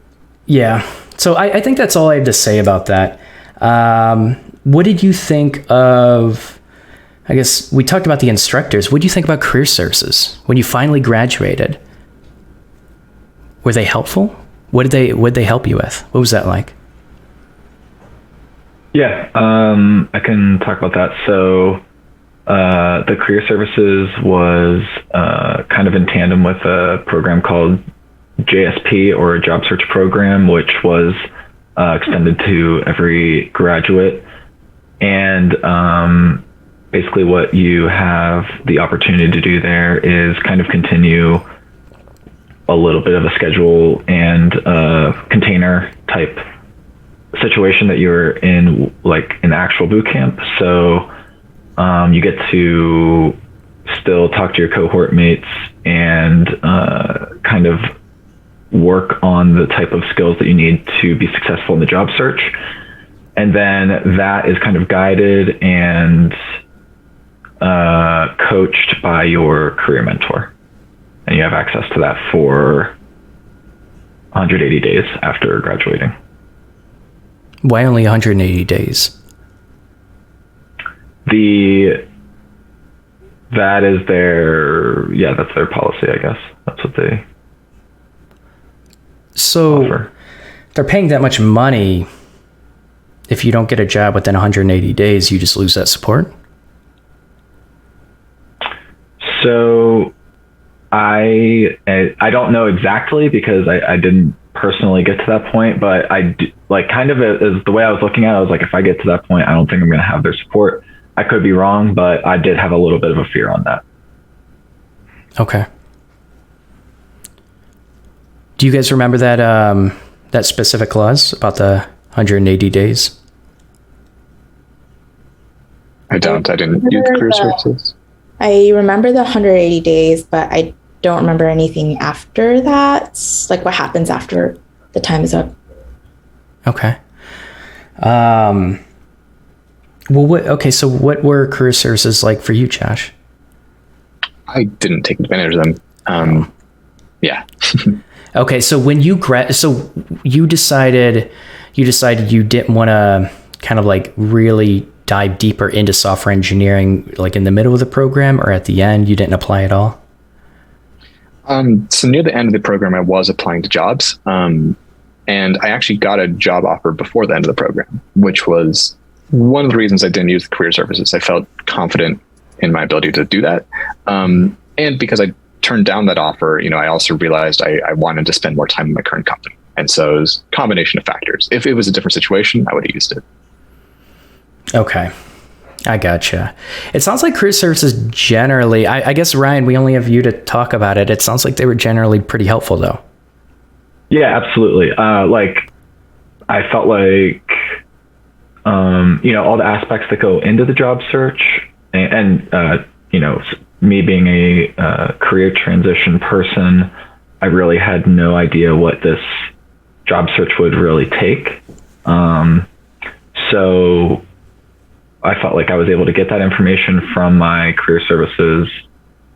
yeah, so I think that's all I have to say about that. What did you think of, I guess we talked about the instructors. What do you think about career services when you finally graduated? Were they helpful? What did they help you with? What was that like? Yeah, I can talk about that. So the career services was kind of in tandem with a program called JSP, or a job search program, which was extended to every graduate. And basically what you have the opportunity to do there is kind of continue a little bit of a schedule and container type situation that you're in, like an actual boot camp. So you get to still talk to your cohort mates and kind of work on the type of skills that you need to be successful in the job search. And then that is kind of guided and coached by your career mentor. And you have access to that for 180 days after graduating. Why only 180 days? That is that's their policy, I guess. That's what they offer. They're paying that much money. If you don't get a job within 180 days, you just lose that support? So I don't know exactly because I didn't personally get to that point, but kind of as the way I was looking at it, I was like, if I get to that point, I don't think I'm going to have their support. I could be wrong, but I did have a little bit of a fear on that. Okay. Do you guys remember that specific clause about the 180 days? I don't. I didn't use career services. I remember the 180 days, but I don't remember anything after that. Like what happens after the time is up. Okay. So what were career services like for you, Josh? I didn't take advantage of them. Yeah. Okay, so when you you decided you didn't want to kind of like really dive deeper into software engineering, like in the middle of the program or at the end, you didn't apply at all? So near the end of the program, I was applying to jobs, and I actually got a job offer before the end of the program, which was one of the reasons I didn't use the career services. I felt confident in my ability to do that. And because I turned down that offer, I also realized I wanted to spend more time in my current company. And so it was a combination of factors. If it was a different situation, I would have used it. Okay. I gotcha. It sounds like career services generally, I guess, Ryan, we only have you to talk about it. It sounds like they were generally pretty helpful though. Yeah, absolutely. I felt like, all the aspects that go into the job search and me being a career transition person, I really had no idea what this job search would really take. So I felt like I was able to get that information from my career services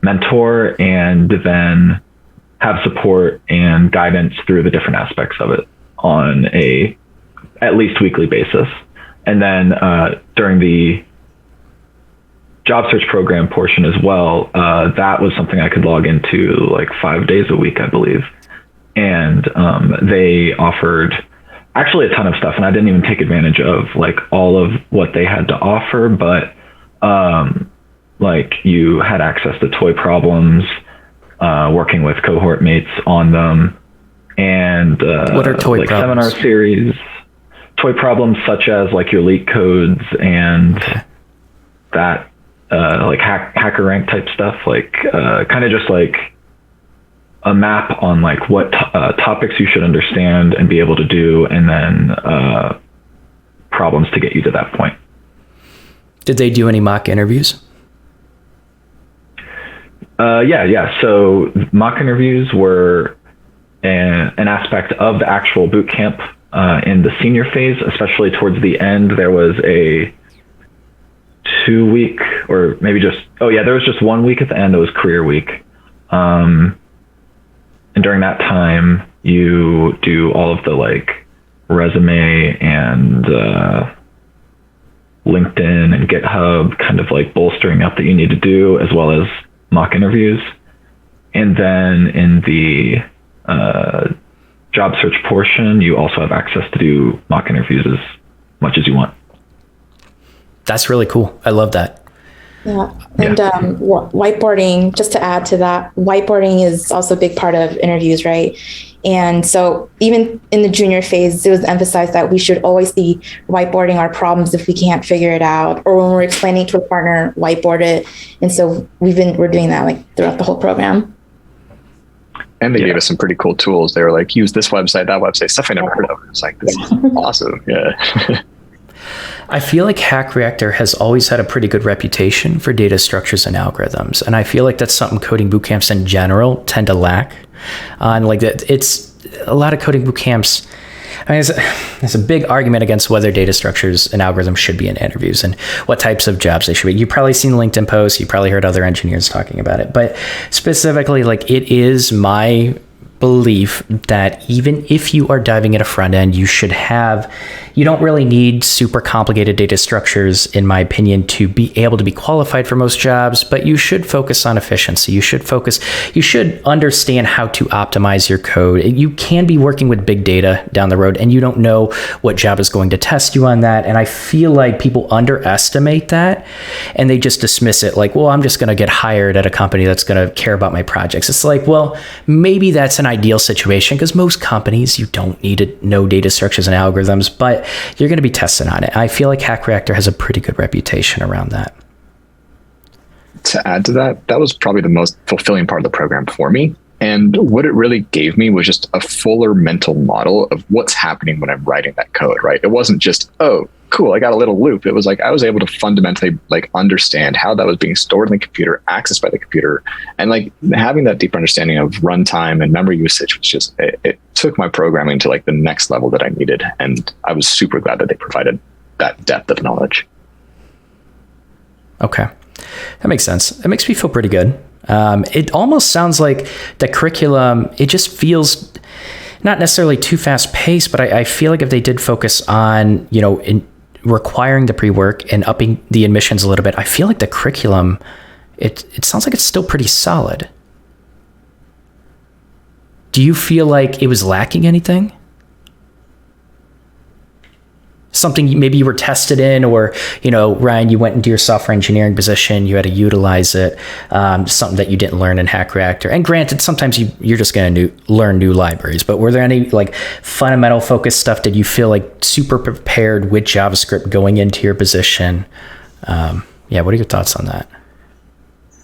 mentor and then have support and guidance through the different aspects of it on a at least weekly basis. And then during the job search program portion as well, that was something I could log into like 5 days a week, I believe. And they offered actually a ton of stuff, and I didn't even take advantage of like all of what they had to offer, but like you had access to toy problems, working with cohort mates on them, and what are toy like problems? Seminar series, toy problems such as like your leak codes and that like hacker rank type stuff, like kind of just like a map on like what topics you should understand and be able to do, and then problems to get you to that point. Did they do any mock interviews? Yeah. So mock interviews were an aspect of the actual boot camp in the senior phase, especially towards the end. There was a 2 week, or maybe there was just 1 week at the end that was career week. And during that time, you do all of the like resume and LinkedIn and GitHub kind of like bolstering up that you need to do, as well as mock interviews. And then in the job search portion, you also have access to do mock interviews as much as you want. That's really cool. I love that. Yeah. And whiteboarding, just to add to that, whiteboarding is also a big part of interviews, right? And so even in the junior phase, it was emphasized that we should always be whiteboarding our problems if we can't figure it out, or when we're explaining to a partner, whiteboard it. And so we're doing that like throughout the whole program. And they gave us some pretty cool tools. They were like, use this website, that website, stuff I never heard of. It's like, this is awesome. Yeah. I feel like Hack Reactor has always had a pretty good reputation for data structures and algorithms. And I feel like that's something coding bootcamps in general tend to lack. And like that, it's a lot of coding boot camps, I mean, there's a big argument against whether data structures and algorithms should be in interviews and what types of jobs they should be. You've probably seen LinkedIn posts. You probably heard other engineers talking about it. But specifically, like, it is my belief that even if you are diving at a front end, you don't really need super complicated data structures, in my opinion, to be able to be qualified for most jobs, but you should focus on efficiency. You should understand how to optimize your code. You can be working with big data down the road, and you don't know what job is going to test you on that. And I feel like people underestimate that, and they just dismiss it like, well, I'm just going to get hired at a company that's going to care about my projects. It's like, well, maybe that's an ideal situation, because most companies, you don't need to know data structures and algorithms, but you're going to be tested on it. I feel like Hack Reactor has a pretty good reputation around that. To add to that, that was probably the most fulfilling part of the program for me. And what it really gave me was just a fuller mental model of what's happening when I'm writing that code, right? It wasn't just, oh, cool, I got a little loop. It was like I was able to fundamentally like understand how that was being stored in the computer, accessed by the computer, and like having that deeper understanding of runtime and memory usage was just, it took my programming to like the next level that I needed. And I was super glad that they provided that depth of knowledge. Okay, that makes sense. It makes me feel pretty good. It almost sounds like the curriculum, it just feels not necessarily too fast paced, but I feel like if they did focus on, requiring the pre-work and upping the admissions a little bit, I feel like the curriculum, it sounds like it's still pretty solid. Do you feel like it was lacking anything? Something maybe you were tested in, or, Ryan, you went into your software engineering position, you had to utilize it, something that you didn't learn in Hack Reactor. And granted, sometimes you're just going to learn new libraries, but were there any like fundamental focus stuff? Did you feel like super prepared with JavaScript going into your position? What are your thoughts on that?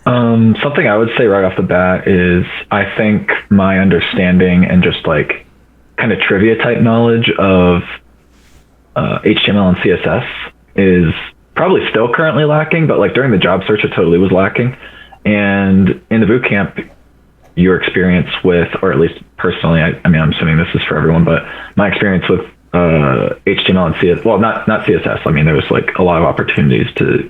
Something I would say right off the bat is I think my understanding and just like kind of trivia type knowledge of HTML and CSS is probably still currently lacking, but like during the job search, it totally was lacking. And in the boot camp, your experience with, or at least personally, I mean, I'm assuming this is for everyone, but my experience with HTML and CSS, well, not CSS. I mean, there was like a lot of opportunities to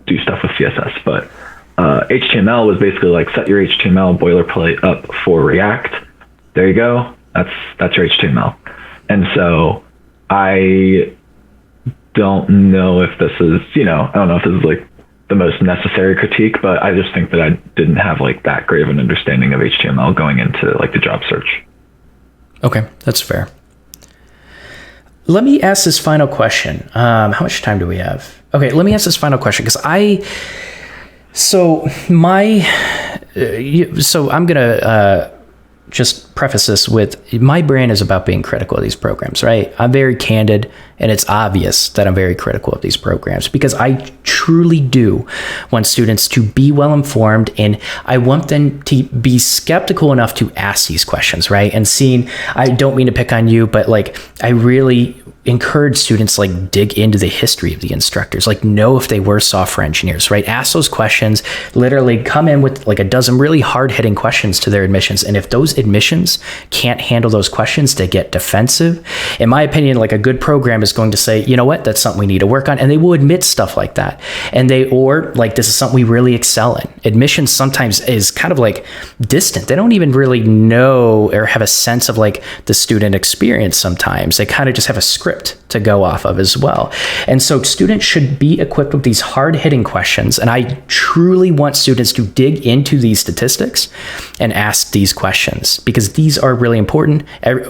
do stuff with CSS, but HTML was basically like set your HTML boilerplate up for React. There you go. That's your HTML. And so I don't know if this is, I don't know if this is like the most necessary critique, but I just think that I didn't have like that great of an understanding of HTML going into like the job search. Okay, that's fair. Let me ask this final question. How much time do we have? Okay, let me ask this final question because I'm going to just preface this with my brand is about being critical of these programs, right? I'm very candid, and it's obvious that I'm very critical of these programs because I truly do want students to be well informed, and I want them to be skeptical enough to ask these questions, right? And I don't mean to pick on you, but like I really encourage students like dig into the history of the instructors, like know if they were software engineers, right? Ask those questions, literally come in with like a dozen really hard-hitting questions to their admissions. And if those admissions can't handle those questions, they get defensive. In my opinion, like a good program is going to say, you know what, that's something we need to work on. And they will admit stuff like that. And this is something we really excel in. Admissions sometimes is kind of like distant. They don't even really know or have a sense of like the student experience sometimes. They kind of just have a script to go off of as well. And so students should be equipped with these hard-hitting questions. And I truly want students to dig into these statistics and ask these questions because these are really important.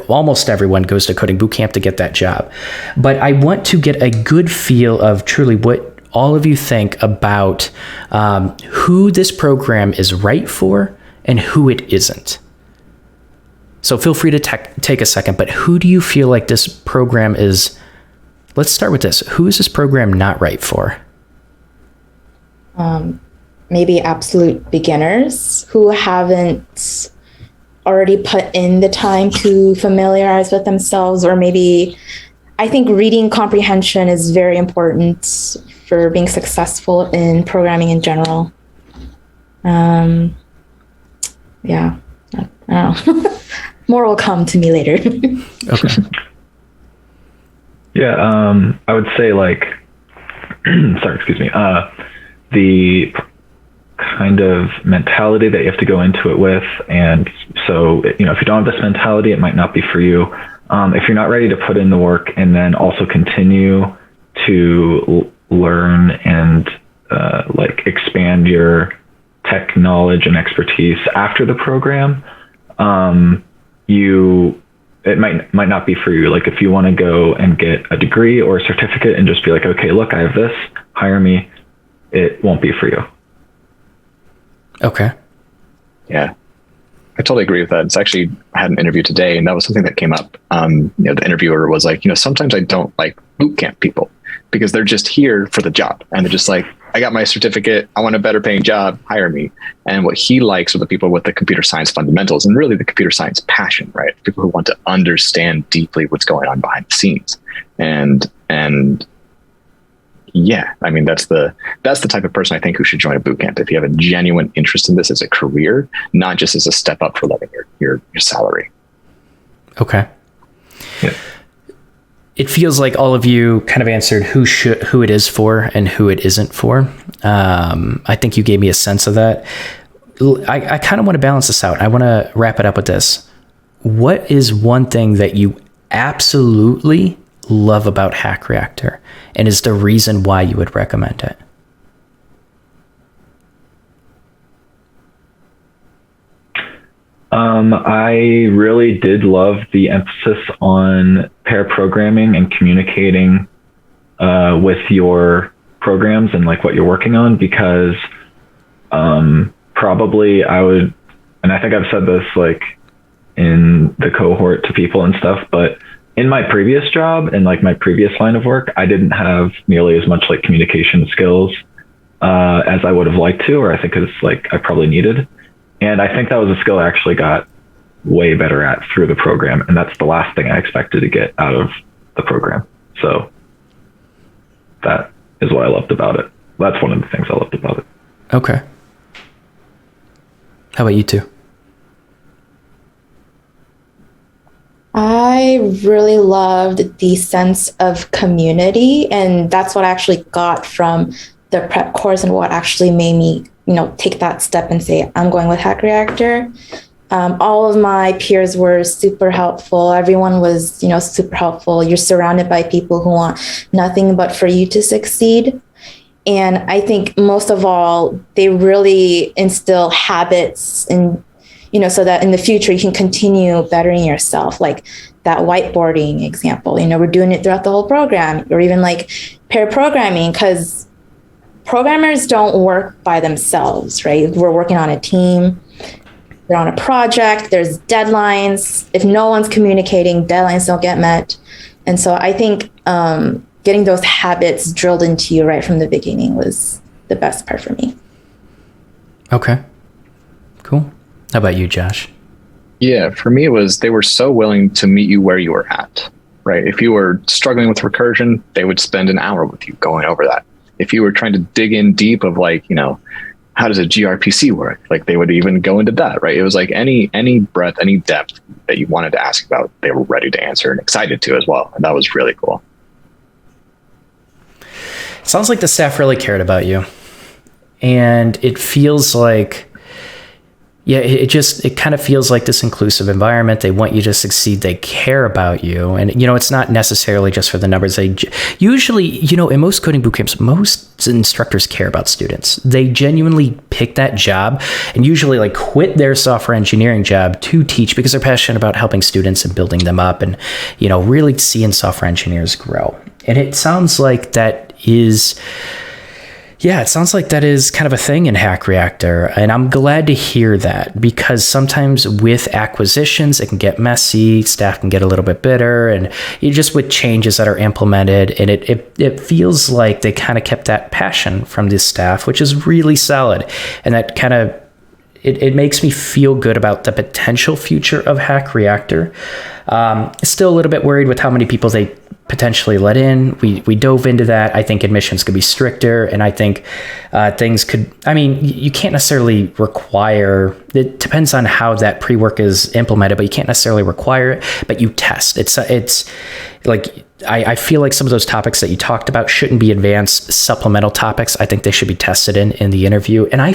Almost everyone goes to coding bootcamp to get that job. But I want to get a good feel of truly what all of you think about who this program is right for and who it isn't. So feel free to take a second, but who do you feel like this program is? Let's start with this. Who is this program not right for? Maybe absolute beginners who haven't already put in the time to familiarize with themselves, or maybe I think reading comprehension is very important for being successful in programming in general. I don't know. more will come to me later. Okay. Yeah, I would say like, sorry, excuse me. The kind of mentality that you have to go into it with, and so if you don't have this mentality, it might not be for you. If you're not ready to put in the work and then also continue to learn and like expand your tech knowledge and expertise after the program, it might not be for you. Like if you want to go and get a degree or a certificate and just be like, okay, look, I have this, hire me, it won't be for you. Okay. Yeah, I totally agree with that. It's actually, I had an interview today, and that was something that came up. The interviewer was like, sometimes I don't like boot camp people because they're just here for the job, and they're just like, I got my certificate, I want a better paying job, hire me. And what he likes are the people with the computer science fundamentals and really the computer science passion, right? People who want to understand deeply what's going on behind the scenes. And yeah, I mean, that's the type of person I think who should join a boot camp. If you have a genuine interest in this as a career, not just as a step up for loving your salary. Okay. Yeah. It feels like all of you kind of answered who it is for and who it isn't for. I think you gave me a sense of that. I kind of want to balance this out. I want to wrap it up with this. What is one thing that you absolutely love about Hack Reactor, and is the reason why you would recommend it? I really did love the emphasis on pair programming and communicating with your programs and like what you're working on, because probably I would, and I think I've said this like in the cohort to people and stuff, but in my previous job and like my previous line of work, I didn't have nearly as much like communication skills as I would have liked to, or I think it's like I probably needed. And I think that was a skill I actually got way better at through the program. And that's the last thing I expected to get out of the program. So that is what I loved about it. That's one of the things I loved about it. Okay. How about you two? I really loved the sense of community, and that's what I actually got from the prep course and what actually made me, take that step and say, I'm going with Hack Reactor. All of my peers were super helpful. Everyone was, super helpful. You're surrounded by people who want nothing but for you to succeed. And I think most of all, they really instill habits and, so that in the future you can continue bettering yourself. Like that whiteboarding example, we're doing it throughout the whole program, or even like pair programming, because programmers don't work by themselves, right? We're working on a team. They're on a project. There's deadlines. If no one's communicating, deadlines don't get met. And so I think getting those habits drilled into you right from the beginning was the best part for me. Okay, cool. How about you, Josh? Yeah, for me, it was they were so willing to meet you where you were at, right? If you were struggling with recursion, they would spend an hour with you going over that. If you were trying to dig in deep of like, how does a gRPC work? Like they would even go into that, right? It was like any breadth, any depth that you wanted to ask about, they were ready to answer and excited to as well. And that was really cool. Sounds like the staff really cared about you. And it feels like, it kind of feels like this inclusive environment. They want you to succeed. They care about you. And, it's not necessarily just for the numbers. They usually, in most coding bootcamps, most instructors care about students. They genuinely pick that job and usually like quit their software engineering job to teach because they're passionate about helping students and building them up and, really seeing software engineers grow. And it sounds like that is... Yeah, it sounds like that is kind of a thing in Hack Reactor, and I'm glad to hear that, because sometimes with acquisitions, it can get messy, staff can get a little bit bitter, and just with changes that are implemented, and it feels like they kind of kept that passion from the staff, which is really solid, and that kind of, it makes me feel good about the potential future of Hack Reactor. Still a little bit worried with how many people they potentially let in. We dove into that. I think admissions could be stricter, and I think things could, I mean, you can't necessarily require, it depends on how that pre-work is implemented, but you can't necessarily require it, but you test. It's like, I feel like some of those topics that you talked about shouldn't be advanced supplemental topics. I think they should be tested in the interview. And I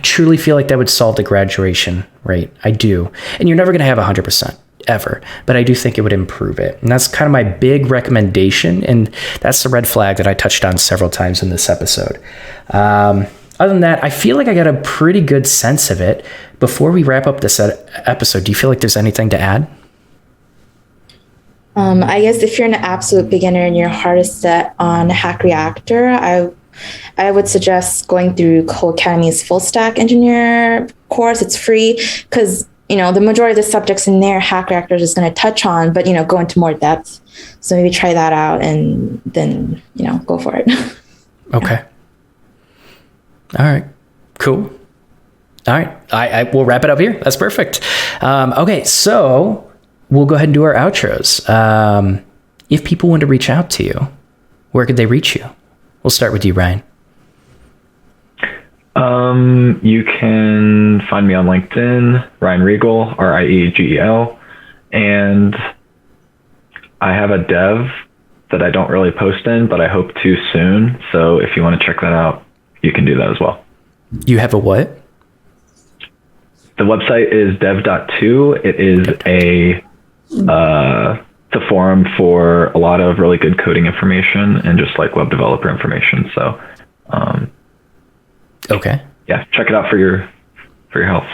truly feel like that would solve the graduation rate. I do. And you're never going to have 100%. Ever, but I do think it would improve it. And that's kind of my big recommendation. And that's the red flag that I touched on several times in this episode. Other than that, I feel like I got a pretty good sense of it. Before we wrap up this episode, do you feel like there's anything to add? I guess if you're an absolute beginner and your heart is set on Hack Reactor, I would suggest going through Codecademy's full stack engineer course. It's free because the majority of the subjects in there, Hack Reactor is going to touch on, but, go into more depth. So maybe try that out and then, go for it. Okay. All right. Cool. All right. I will wrap it up here. That's perfect. Okay. So we'll go ahead and do our outros. If people want to reach out to you, where could they reach you? We'll start with you, Ryan. You can find me on LinkedIn, Ryan Riegel, Riegel, and I have a dev that I don't really post in, but I hope to soon. So if you want to check that out, you can do that as well. You have a what? The website is dev.to. It is it's a forum for a lot of really good coding information and just like web developer information. So, okay. Yeah, check it out for your health.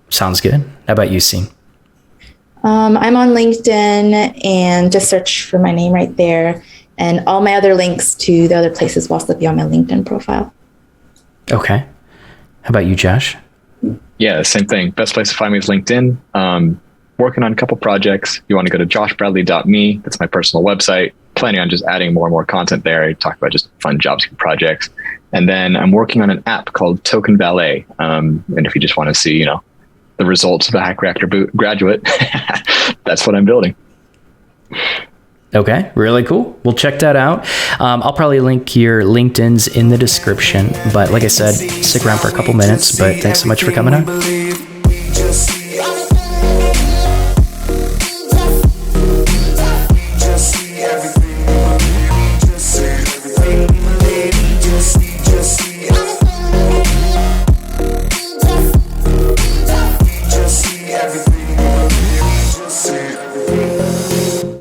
Sounds good. How about you, Scene? I'm on LinkedIn, and just search for my name right there. And all my other links to the other places will also be on my LinkedIn profile. Okay. How about you, Josh? Yeah, same thing. Best place to find me is LinkedIn. Working on a couple projects. You want to go to joshbradley.me. That's my personal website. Planning on just adding more and more content there. I talk about just fun JavaScript projects. And then I'm working on an app called Token Valet. And if you just want to see, the results of a Hack Reactor graduate, that's what I'm building. Okay, really cool. We'll check that out. I'll probably link your LinkedIn's in the description. But like I said, stick around for a couple minutes. But thanks so much for coming on.